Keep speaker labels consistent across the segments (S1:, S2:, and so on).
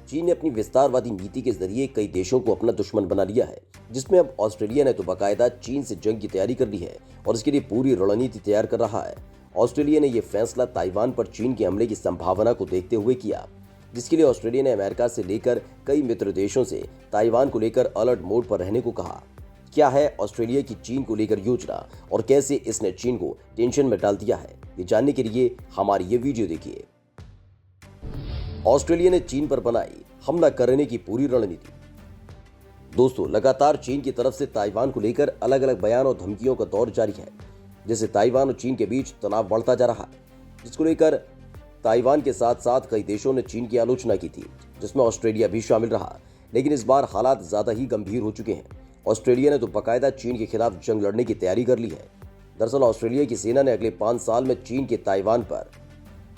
S1: चीन ने अपनी विस्तारवादी नीति के जरिए कई देशों को अपना दुश्मन बना लिया है, जिसमें अब ऑस्ट्रेलिया ने तो बाकायदा चीन से जंग की तैयारी कर ली है और इसके लिए पूरी रणनीति तैयार कर रहा है। ऑस्ट्रेलिया ने यह फैसला ताइवान पर चीन के हमले की संभावना को देखते हुए किया, जिसके लिए ऑस्ट्रेलिया ने अमेरिका से लेकर कई मित्र देशों से ताइवान को लेकर अलर्ट मोड पर रहने को कहा। क्या है ऑस्ट्रेलिया की चीन को लेकर योजना और कैसे इसने चीन को टेंशन में डाल दिया है, ये जानने के लिए हमारी ये वीडियो देखिए। ऑस्ट्रेलिया ने चीन पर बनाई हमला करने की पूरी रणनीति। दोस्तों, लगातार चीन की तरफ से ताइवान को लेकर अलग अलग बयान और धमकियों का दौर जारी है, जिससे ताइवान और चीन के बीच तनाव बढ़ता जा रहा है, जिसको लेकर ताइवान के साथ साथ कई देशों ने चीन की आलोचना की थी, जिसमें ऑस्ट्रेलिया भी शामिल रहा। लेकिन इस बार हालात ज्यादा ही गंभीर हो चुके हैं। ऑस्ट्रेलिया ने तो बाकायदा चीन के खिलाफ जंग लड़ने की तैयारी कर ली है। दरअसल ऑस्ट्रेलिया की सेना ने अगले 5 साल में चीन के ताइवान पर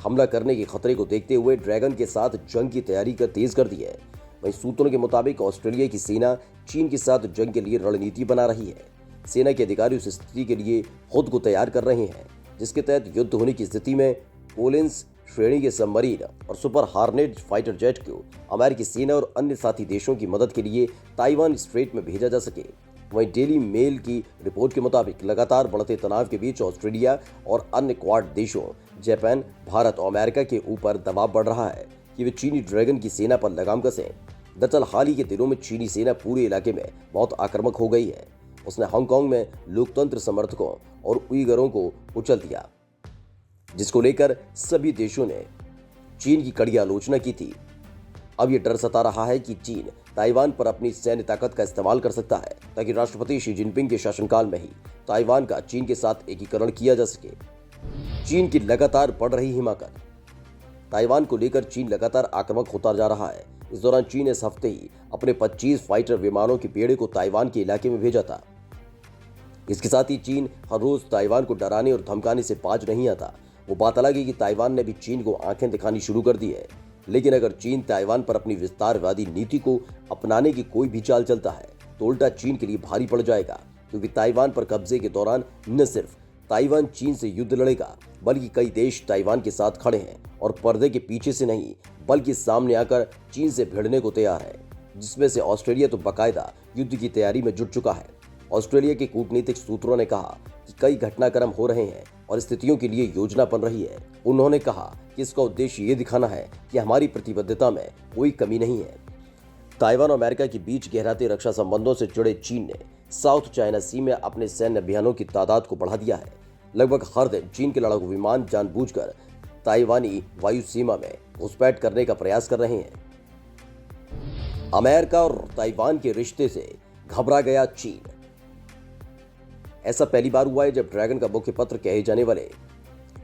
S1: हमला करने के खतरे को देखते हुए ड्रैगन के साथ जंग की तैयारी तेज कर दी है। वहीं सूत्रों के मुताबिक ऑस्ट्रेलिया की सेना चीन के साथ जंग के लिए रणनीति बना रही है। सेना के अधिकारी उस स्थिति के लिए खुद को तैयार कर रहे हैं, जिसके तहत युद्ध होने की स्थिति में कोलिंस श्रेणी के सबमरीन और सुपर हार्नेट फाइटर जेट को अमेरिकी सेना और अन्य साथी देशों की मदद के लिए ताइवान स्ट्रेट में भेजा जा सके। वहीं डेली मेल की रिपोर्ट के मुताबिक लगातार बढ़ते तनाव के बीच ऑस्ट्रेलिया और अन्य क्वाड देशों जापान, भारत और अमेरिका के ऊपर दबाव बढ़ रहा है कि वे चीनी ड्रैगन की सेना पर लगाम कसें। दरअसल हाल ही के दिनों में चीनी सेना पूरे इलाके में बहुत आक्रामक हो गई है। उसने हांगकांग में लोकतंत्र समर्थकों और उइगरों को कुचल दिया, जिसको लेकर सभी देशों ने चीन की कड़ी आलोचना की थी। अब यह डर सता रहा है कि चीन ताइवान पर अपनी सैन्य ताकत का इस्तेमाल कर सकता है, ताकि राष्ट्रपति शी जिनपिंग के शासनकाल में ही ताइवान का चीन के साथ एकीकरण किया जा सके। चीन की लगातार बढ़ रही हिमाकत। ताइवान को लेकर चीन लगातार आक्रामक होता जा रहा है। इस दौरान चीन इस हफ्ते ही अपने 25 फाइटर विमानों के बेड़े को ताइवान के इलाके में भेजा था। इसके साथ ही चीन हर रोज ताइवान को डराने और धमकाने से बाज नहीं आता। वो बात अलग है कि ताइवान ने भी चीन को आंखें दिखानी शुरू कर दी है। लेकिन अगर चीन ताइवान पर अपनी विस्तारवादी नीति को अपनाने की कोई भी चाल चलता है तो उल्टा चीन के लिए भारी पड़ जाएगा, क्योंकि ताइवान पर कब्जे के दौरान न सिर्फ ताइवान चीन से युद्ध लड़ेगा, बल्कि कई देश ताइवान के साथ खड़े हैं और पर्दे के पीछे से नहीं बल्कि सामने आकर चीन से भिड़ने को तैयार है, जिसमें से ऑस्ट्रेलिया तो बाकायदा युद्ध की तैयारी में जुट चुका है। ऑस्ट्रेलिया के कूटनीतिक सूत्रों ने कहा कि कई घटनाक्रम हो रहे हैं और स्थितियों के लिए योजना बन रही है। उन्होंने कहा कि इसका उद्देश्य ये दिखाना है कि हमारी प्रतिबद्धता में कोई कमी नहीं है। ताइवान और अमेरिका के बीच गहराते रक्षा संबंधों से जुड़े चीन ने साउथ चाइना सी में अपने सैन्य अभियानों की तादाद को बढ़ा दिया है। लगभग हर दिन चीन के लड़ाकू विमान जानबूझकर ताइवानी वायु सीमा में घुसपैठ करने का प्रयास कर रहे हैं। अमेरिका और ताइवान के रिश्ते से घबरा गया चीन। ऐसा पहली बार हुआ है जब ड्रैगन का मुख्य पत्र कहे जाने वाले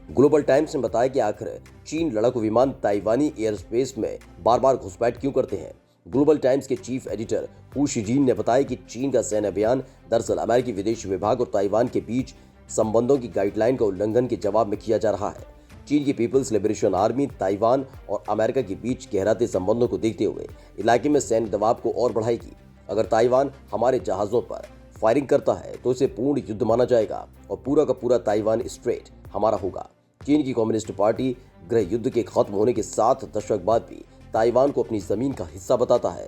S1: ग्लोबल टाइम्स ने बताया कि आखिर चीन लड़ाकू विमान ताइवानी एयर स्पेस में बार बार घुसपैठ क्यों करते हैं। ग्लोबल टाइम्स के चीफ एडिटर हू शिजीन ने बताया कि चीन का सैन्य अभियान दरअसल अमेरिकी विदेश विभाग और ताइवान के बीच संबंधों की गाइडलाइन का उल्लंघन के जवाब में किया जा रहा है। चीन की पीपल्स लिबरेशन आर्मी ताइवान और अमेरिका के बीच गहराते संबंधों को देखते हुए इलाके में सैन्य दबाव को और बढ़ाएगी। अगर ताइवान हमारे जहाजों पर फायरिंग करता है तो इसे पूर्ण युद्ध माना जाएगा और पूरा का पूरा ताइवान स्ट्रेट हमारा होगा। चीन की कम्युनिस्ट पार्टी गृह युद्ध के खत्म होने के 7 दशक बाद भी ताइवान को अपनी जमीन का हिस्सा बताता है।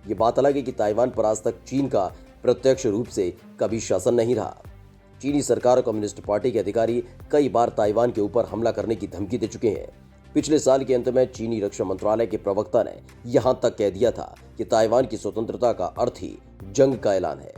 S1: ये बात अलग है कि ताइवान पर आज तक चीन का प्रत्यक्ष रूप से कभी शासन नहीं रहा। चीनी सरकार और कम्युनिस्ट पार्टी के अधिकारी कई बार ताइवान के ऊपर हमला करने की धमकी दे चुके हैं। पिछले साल के अंत में चीनी रक्षा मंत्रालय के प्रवक्ता ने यहां तक कह दिया था कि ताइवान की स्वतंत्रता का अर्थ ही जंग का ऐलान है।